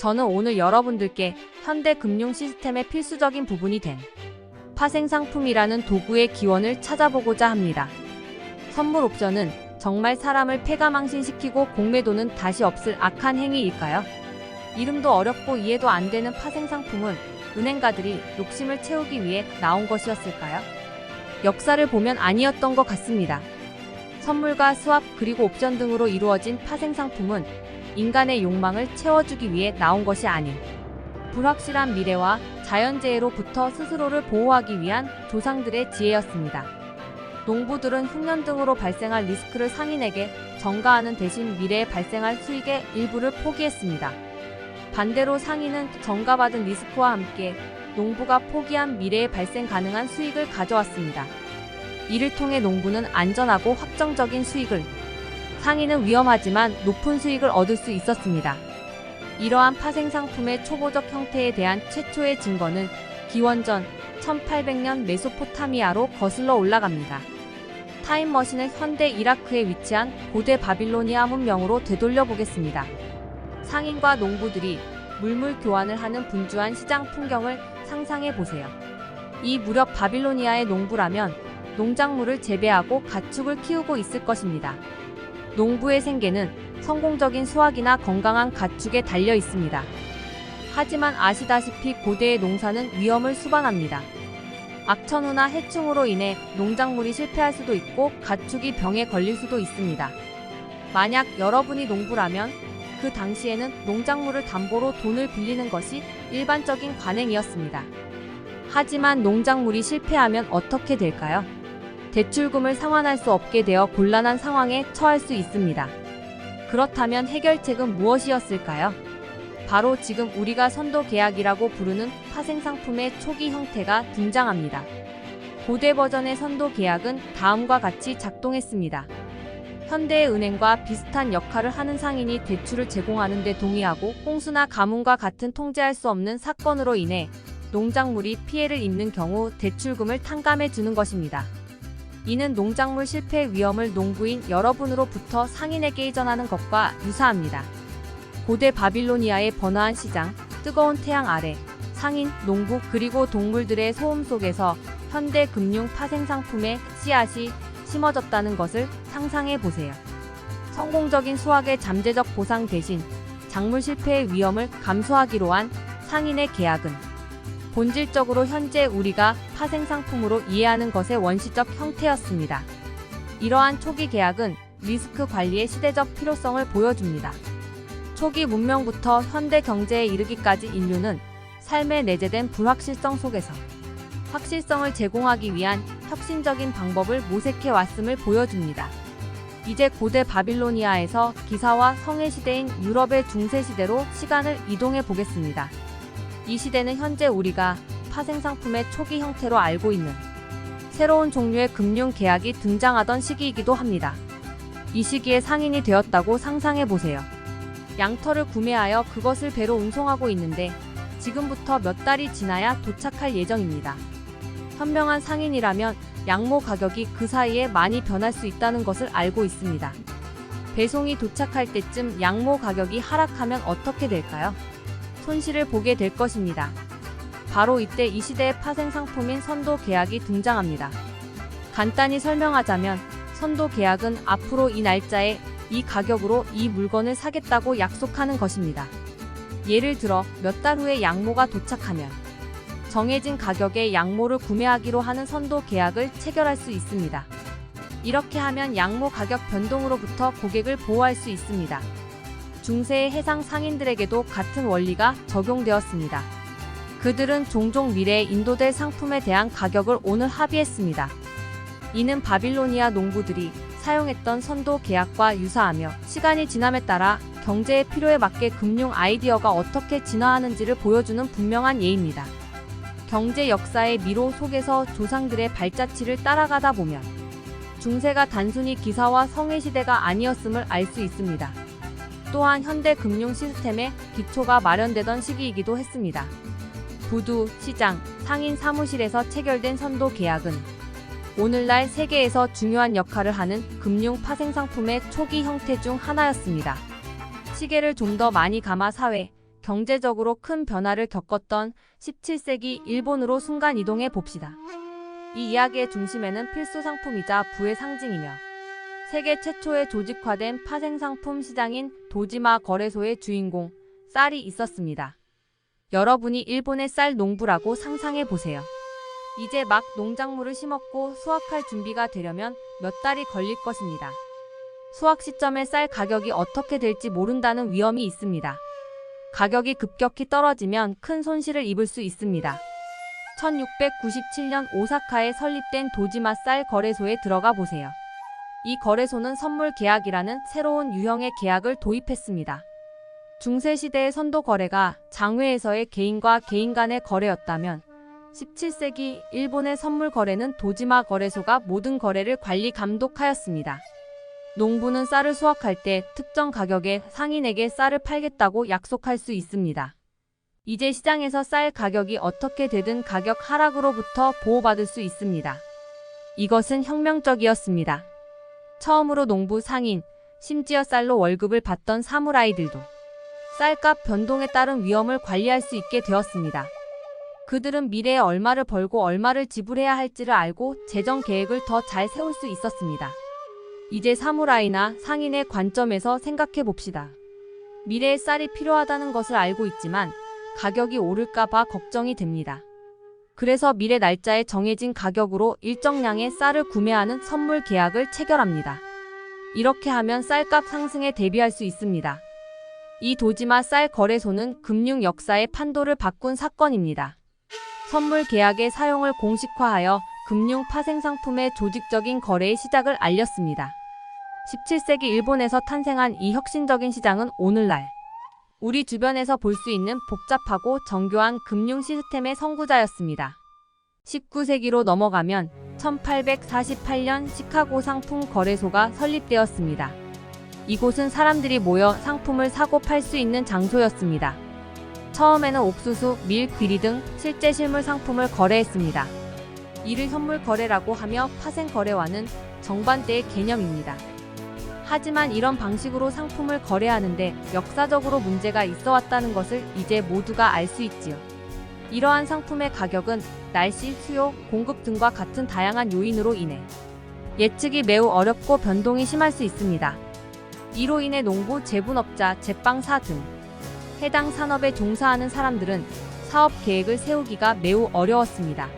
저는 오늘 여러분들께 현대 금융 시스템의 필수적인 부분이 된 파생상품이라는 도구의 기원을 찾아보고자 합니다. 선물 옵션은 정말 사람을 패가망신시키고 공매도는 다시 없을 악한 행위일까요? 이름도 어렵고 이해도 안 되는 파생상품은 은행가들이 욕심을 채우기 위해 나온 것이었을까요? 역사를 보면 아니었던 것 같습니다. 선물과 스왑 그리고 옵션 등으로 이루어진 파생상품은 인간의 욕망을 채워주기 위해 나온 것이 아닌 불확실한 미래와 자연재해로부터 스스로를 보호하기 위한 조상들의 지혜였습니다. 농부들은 흉년 등으로 발생할 리스크를 상인에게 전가하는 대신 미래에 발생할 수익의 일부를 포기했습니다. 반대로 상인은 전가받은 리스크와 함께 농부가 포기한 미래에 발생 가능한 수익을 가져왔습니다. 이를 통해 농부는 안전하고 확정적인 수익을, 상인은 위험하지만 높은 수익을 얻을 수 있었습니다. 이러한 파생상품의 초보적 형태에 대한 최초의 증거는 기원전 1800년 메소포타미아로 거슬러 올라갑니다. 타임머신을 현대 이라크에 위치한 고대 바빌로니아 문명으로 되돌려 보겠습니다. 상인과 농부들이 물물 교환을 하는 분주한 시장 풍경을 상상해 보세요. 이 무렵 바빌로니아의 농부라면 농작물을 재배하고 가축을 키우고 있을 것입니다. 농부의 생계는 성공적인 수확이나 건강한 가축에 달려 있습니다. 하지만 아시다시피 고대의 농사는 위험을 수반합니다. 악천후나 해충으로 인해 농작물이 실패할 수도 있고 가축이 병에 걸릴 수도 있습니다. 만약 여러분이 농부라면 그 당시에는 농작물을 담보로 돈을 빌리는 것이 일반적인 관행이었습니다. 하지만 농작물이 실패하면 어떻게 될까요? 대출금을 상환할 수 없게 되어 곤란한 상황에 처할 수 있습니다. 그렇다면 해결책은 무엇이었을까요? 바로 지금 우리가 선도계약이라고 부르는 파생상품의 초기 형태가 등장합니다. 고대 버전의 선도계약은 다음과 같이 작동했습니다. 현대의 은행과 비슷한 역할을 하는 상인이 대출을 제공하는 데 동의하고 홍수나 가뭄과 같은 통제할 수 없는 사건으로 인해 농작물이 피해를 입는 경우 대출금을 탕감해 주는 것입니다. 이는 농작물 실패 위험을 농부인 여러분으로부터 상인에게 이전하는 것과 유사합니다. 고대 바빌로니아의 번화한 시장, 뜨거운 태양 아래 상인, 농부 그리고 동물들의 소음 속에서 현대 금융 파생상품의 씨앗이 심어졌다는 것을 상상해 보세요. 성공적인 수확의 잠재적 보상 대신 작물 실패의 위험을 감수하기로 한 상인의 계약은 본질적으로 현재 우리가 파생상품으로 이해하는 것의 원시적 형태였습니다. 이러한 초기 계약은 리스크 관리의 시대적 필요성을 보여줍니다. 초기 문명부터 현대 경제에 이르기까지 인류는 삶에 내재된 불확실성 속에서 확실성을 제공하기 위한 혁신적인 방법을 모색해 왔음을 보여줍니다. 이제 고대 바빌로니아에서 기사와 성의 시대인 유럽의 중세 시대로 시간을 이동해 보겠습니다. 이 시대는 현재 우리가 파생상품의 초기 형태로 알고 있는 새로운 종류의 금융 계약이 등장하던 시기이기도 합니다. 이 시기에 상인이 되었다고 상상해 보세요. 양털을 구매하여 그것을 배로 운송하고 있는데 지금부터 몇 달이 지나야 도착할 예정입니다. 현명한 상인이라면 양모 가격이 그 사이에 많이 변할 수 있다는 것을 알고 있습니다. 배송이 도착할 때쯤 양모 가격이 하락하면 어떻게 될까요? 손실을 보게 될 것입니다. 바로 이때 이 시대의 파생상품인 선도계약이 등장합니다. 간단히 설명하자면 선도계약은 앞으로 이 날짜에 이 가격으로 이 물건을 사겠다고 약속하는 것입니다. 예를 들어 몇 달 후에 양모가 도착하면 정해진 가격에 양모를 구매하기로 하는 선도계약을 체결할 수 있습니다. 이렇게 하면 양모 가격 변동으로부터 고객을 보호할 수 있습니다. 중세의 해상 상인들에게도 같은 원리가 적용되었습니다. 그들은 종종 미래에 인도될 상품에 대한 가격을 오늘 합의했습니다. 이는 바빌로니아 농부들이 사용했던 선도 계약과 유사하며 시간이 지남에 따라 경제의 필요에 맞게 금융 아이디어가 어떻게 진화하는지를 보여주는 분명한 예입니다. 경제 역사의 미로 속에서 조상들의 발자취를 따라가다 보면 중세가 단순히 기사와 성의 시대가 아니었음을 알 수 있습니다. 또한 현대 금융 시스템의 기초가 마련되던 시기이기도 했습니다. 부두, 시장, 상인 사무실에서 체결된 선도 계약은 오늘날 세계에서 중요한 역할을 하는 금융 파생상품의 초기 형태 중 하나였습니다. 시계를 좀 더 많이 감아 사회, 경제적으로 큰 변화를 겪었던 17세기 일본으로 순간 이동해 봅시다. 이 이야기의 중심에는 필수 상품이자 부의 상징이며 세계 최초의 조직화된 파생상품 시장인 도지마 거래소의 주인공 쌀이 있었습니다. 여러분이 일본의 쌀 농부라고 상상해 보세요. 이제 막 농작물을 심었고 수확할 준비가 되려면 몇 달이 걸릴 것입니다. 수확 시점에 쌀 가격이 어떻게 될지 모른다는 위험이 있습니다. 가격이 급격히 떨어지면 큰 손실을 입을 수 있습니다. 1697년 오사카에 설립된 도지마 쌀 거래소에 들어가 보세요. 이 거래소는 선물 계약이라는 새로운 유형의 계약을 도입했습니다. 중세시대의 선도 거래가 장외에서의 개인과 개인 간의 거래였다면 17세기 일본의 선물 거래는 도지마 거래소가 모든 거래를 관리 감독하였습니다. 농부는 쌀을 수확할 때 특정 가격에 상인에게 쌀을 팔겠다고 약속할 수 있습니다. 이제 시장에서 쌀 가격이 어떻게 되든 가격 하락으로부터 보호받을 수 있습니다. 이것은 혁명적이었습니다. 처음으로 농부, 상인, 심지어 쌀로 월급을 받던 사무라이들도 쌀값 변동에 따른 위험을 관리할 수 있게 되었습니다. 그들은 미래에 얼마를 벌고 얼마를 지불해야 할지를 알고 재정 계획을 더 잘 세울 수 있었습니다. 이제 사무라이나 상인의 관점에서 생각해 봅시다. 미래에 쌀이 필요하다는 것을 알고 있지만 가격이 오를까 봐 걱정이 됩니다. 그래서 미래 날짜에 정해진 가격으로 일정량의 쌀을 구매하는 선물 계약을 체결합니다. 이렇게 하면 쌀값 상승에 대비할 수 있습니다. 이 도지마 쌀 거래소는 금융 역사의 판도를 바꾼 사건입니다. 선물 계약의 사용을 공식화하여 금융 파생상품의 조직적인 거래의 시작을 알렸습니다. 17세기 일본에서 탄생한 이 혁신적인 시장은 오늘날 우리 주변에서 볼 수 있는 복잡하고 정교한 금융 시스템의 선구자였습니다. 19세기로 넘어가면 1848년 시카고 상품 거래소가 설립되었습니다. 이곳은 사람들이 모여 상품을 사고 팔 수 있는 장소였습니다. 처음에는 옥수수, 밀, 귀리 등 실제 실물 상품을 거래했습니다. 이를 현물 거래라고 하며 파생 거래와는 정반대의 개념입니다. 하지만 이런 방식으로 상품을 거래하는데 역사적으로 문제가 있어 왔다는 것을 이제 모두가 알 수 있지요. 이러한 상품의 가격은 날씨, 수요, 공급 등과 같은 다양한 요인으로 인해 예측이 매우 어렵고 변동이 심할 수 있습니다. 이로 인해 농부, 제분업자, 제빵사 등 해당 산업에 종사하는 사람들은 사업 계획을 세우기가 매우 어려웠습니다.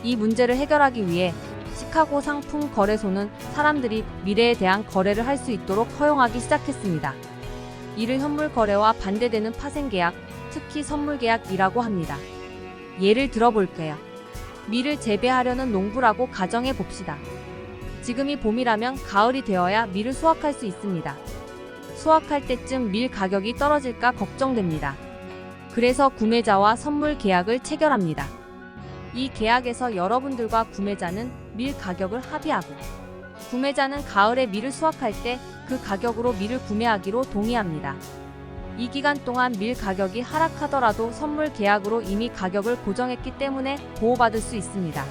이 문제를 해결하기 위해 시카고 상품 거래소는 사람들이 미래에 대한 거래를 할 수 있도록 허용하기 시작했습니다. 이를 현물 거래와 반대되는 파생 계약, 특히 선물 계약이라고 합니다. 예를 들어볼게요. 밀을 재배하려는 농부라고 가정해 봅시다. 지금이 봄이라면 가을이 되어야 밀을 수확할 수 있습니다. 수확할 때쯤 밀 가격이 떨어질까 걱정됩니다. 그래서 구매자와 선물 계약을 체결합니다. 이 계약에서 여러분들과 구매자는 밀 가격을 합의하고 구매자는 가을에 밀을 수확할 때 그 가격으로 밀을 구매하기로 동의합니다. 이 기간 동안 밀 가격이 하락하더라도 선물 계약으로 이미 가격을 고정했기 때문에 보호받을 수 있습니다.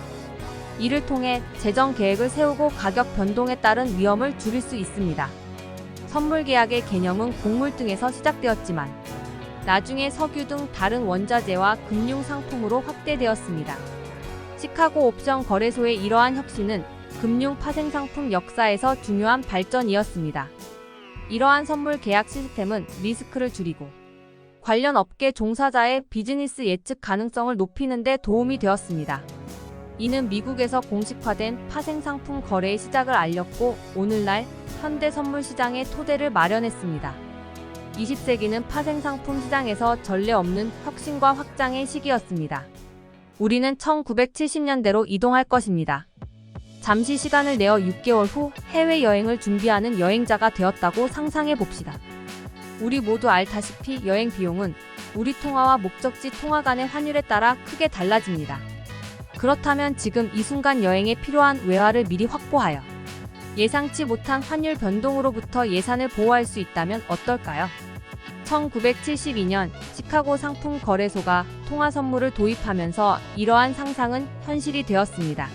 이를 통해 재정 계획을 세우고 가격 변동에 따른 위험을 줄일 수 있습니다. 선물 계약의 개념은 곡물 등에서 시작되었지만 나중에 석유 등 다른 원자재와 금융 상품으로 확대되었습니다. 시카고 옵션 거래소의 이러한 혁신은 금융 파생상품 역사에서 중요한 발전이었습니다. 이러한 선물 계약 시스템은 리스크를 줄이고 관련 업계 종사자의 비즈니스 예측 가능성을 높이는 데 도움이 되었습니다. 이는 미국에서 공식화된 파생상품 거래의 시작을 알렸고 오늘날 현대 선물 시장의 토대를 마련했습니다. 20세기는 파생상품 시장에서 전례 없는 혁신과 확장의 시기였습니다. 우리는 1970년대로 이동할 것입니다. 잠시 시간을 내어 6개월 후 해외여행을 준비하는 여행자가 되었다고 상상해 봅시다. 우리 모두 알다시피 여행 비용은 우리 통화와 목적지 통화 간의 환율에 따라 크게 달라집니다. 그렇다면 지금 이 순간 여행에 필요한 외화를 미리 확보하여 예상치 못한 환율 변동으로부터 예산을 보호할 수 있다면 어떨까요? 1972년 시카고 상품 거래소가 통화 선물을 도입하면서 이러한 상상은 현실이 되었습니다.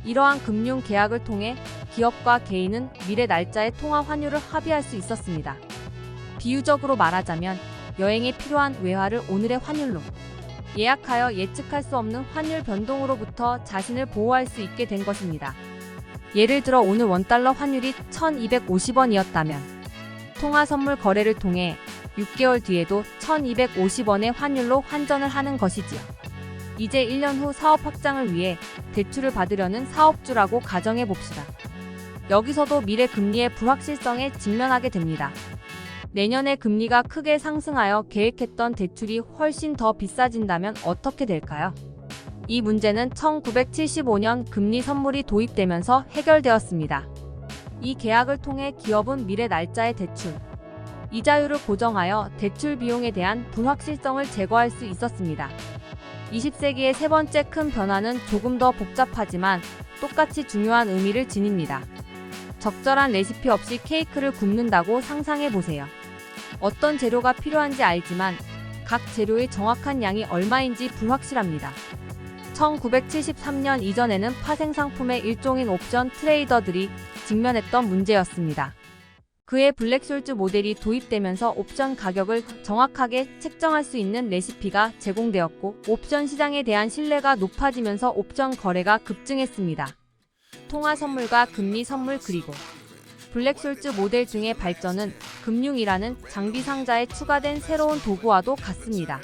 이러한 금융 계약을 통해 기업과 개인은 미래 날짜의 통화 환율을 합의할 수 있었습니다. 비유적으로 말하자면 여행에 필요한 외화를 오늘의 환율로 예약하여 예측할 수 없는 환율 변동으로부터 자신을 보호할 수 있게 된 것입니다. 예를 들어 오늘 원달러 환율이 1250원이었다면 통화 선물 거래를 통해 6개월 뒤에도 1250원의 환율로 환전을 하는 것이지요. 이제 1년 후 사업 확장을 위해 대출을 받으려는 사업주라고 가정해 봅시다. 여기서도 미래 금리의 불확실성에 직면하게 됩니다. 내년에 금리가 크게 상승하여 계획했던 대출이 훨씬 더 비싸진다면 어떻게 될까요? 이 문제는 1975년 금리 선물이 도입되면서 해결되었습니다. 이 계약을 통해 기업은 미래 날짜의 대출, 이자율을 고정하여 대출 비용에 대한 불확실성을 제거할 수 있었습니다. 20세기의 세 번째 큰 변화는 조금 더 복잡하지만 똑같이 중요한 의미를 지닙니다. 적절한 레시피 없이 케이크를 굽는다고 상상해 보세요. 어떤 재료가 필요한지 알지만 각 재료의 정확한 양이 얼마인지 불확실합니다. 1973년 이전에는 파생상품의 일종인 옵션 트레이더들이 직면했던 문제였습니다. 그의 블랙숄즈 모델이 도입되면서 옵션 가격을 정확하게 책정할 수 있는 레시피가 제공되었고 옵션 시장에 대한 신뢰가 높아지면서 옵션 거래가 급증했습니다. 통화 선물과 금리 선물 그리고 블랙숄즈 모델 등의 발전은 금융이라는 장비 상자에 추가된 새로운 도구와도 같습니다.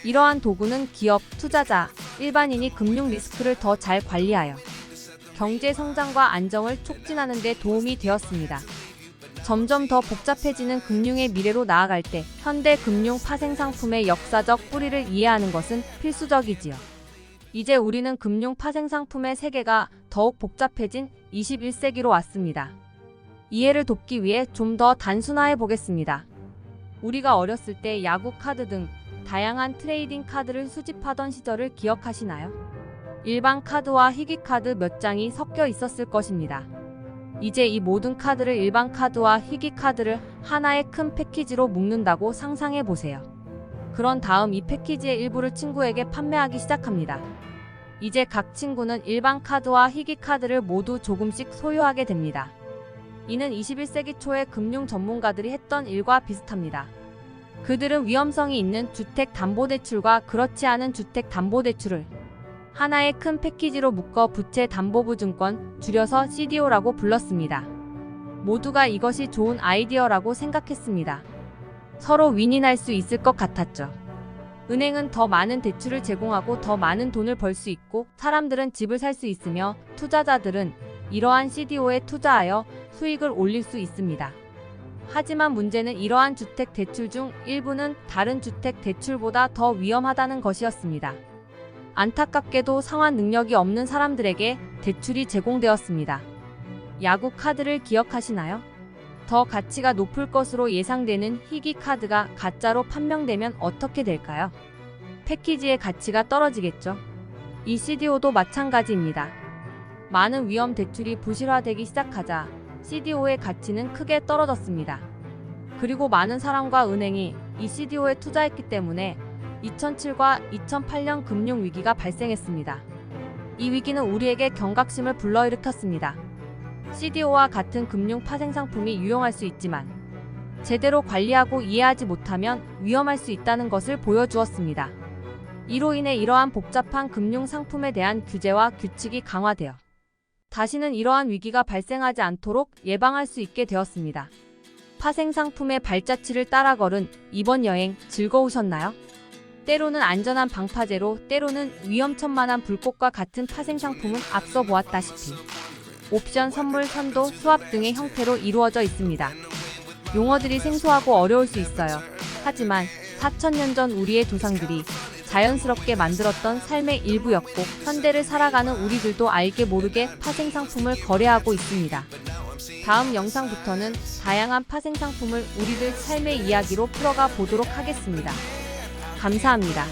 이러한 도구는 기업, 투자자, 일반인이 금융 리스크를 더 잘 관리하여 경제 성장과 안정을 촉진하는 데 도움이 되었습니다. 점점 더 복잡해지는 금융의 미래로 나아갈 때 현대 금융 파생 상품의 역사적 뿌리를 이해하는 것은 필수적이지요. 이제 우리는 금융 파생 상품의 세계가 더욱 복잡해진 21세기로 왔습니다. 이해를 돕기 위해 좀 더 단순화해 보겠습니다. 우리가 어렸을 때 야구 카드 등 다양한 트레이딩 카드를 수집하던 시절을 기억하시나요? 일반 카드와 희귀 카드 몇 장이 섞여 있었을 것입니다. 이제 이 모든 카드를 일반 카드와 희귀 카드를 하나의 큰 패키지로 묶는다고 상상해 보세요. 그런 다음 이 패키지의 일부를 친구에게 판매하기 시작합니다. 이제 각 친구는 일반 카드와 희귀 카드를 모두 조금씩 소유하게 됩니다. 이는 21세기 초의 금융 전문가들이 했던 일과 비슷합니다. 그들은 위험성이 있는 주택담보대출과 그렇지 않은 주택담보대출을 하나의 큰 패키지로 묶어 부채담보부증권, 줄여서 CDO라고 불렀습니다. 모두가 이것이 좋은 아이디어라고 생각했습니다. 서로 윈윈할 수 있을 것 같았죠. 은행은 더 많은 대출을 제공하고 더 많은 돈을 벌 수 있고 사람들은 집을 살 수 있으며 투자자들은 이러한 CDO에 투자하여 수익을 올릴 수 있습니다. 하지만 문제는 이러한 주택 대출 중 일부는 다른 주택 대출보다 더 위험하다는 것이었습니다. 안타깝게도 상환 능력이 없는 사람들에게 대출이 제공되었습니다. 야구 카드를 기억하시나요? 더 가치가 높을 것으로 예상되는 희귀 카드가 가짜로 판명되면 어떻게 될까요? 패키지의 가치가 떨어지겠죠. 이 CDO도 마찬가지입니다. 많은 위험 대출이 부실화되기 시작하자 CDO의 가치는 크게 떨어졌습니다. 그리고 많은 사람과 은행이 이 CDO에 투자했기 때문에 2007과 2008년 금융위기가 발생했습니다. 이 위기는 우리에게 경각심을 불러일으켰습니다. CDO와 같은 금융 파생 상품이 유용할 수 있지만 제대로 관리하고 이해하지 못하면 위험할 수 있다는 것을 보여주었습니다. 이로 인해 이러한 복잡한 금융 상품에 대한 규제와 규칙이 강화되어 다시는 이러한 위기가 발생하지 않도록 예방할 수 있게 되었습니다. 파생 상품의 발자취를 따라 걸은 이번 여행 즐거우셨나요? 때로는 안전한 방파제로, 때로는 위험천만한 불꽃과 같은 파생 상품은 앞서 보았다시피 옵션, 선물, 선도, 수합 등의 형태로 이루어져 있습니다. 용어들이 생소하고 어려울 수 있어요. 하지만 4,000년 전 우리의 조상들이 자연스럽게 만들었던 삶의 일부였고 현대를 살아가는 우리들도 알게 모르게 파생 상품을 거래하고 있습니다. 다음 영상부터는 다양한 파생 상품을 우리들 삶의 이야기로 풀어가 보도록 하겠습니다. 감사합니다.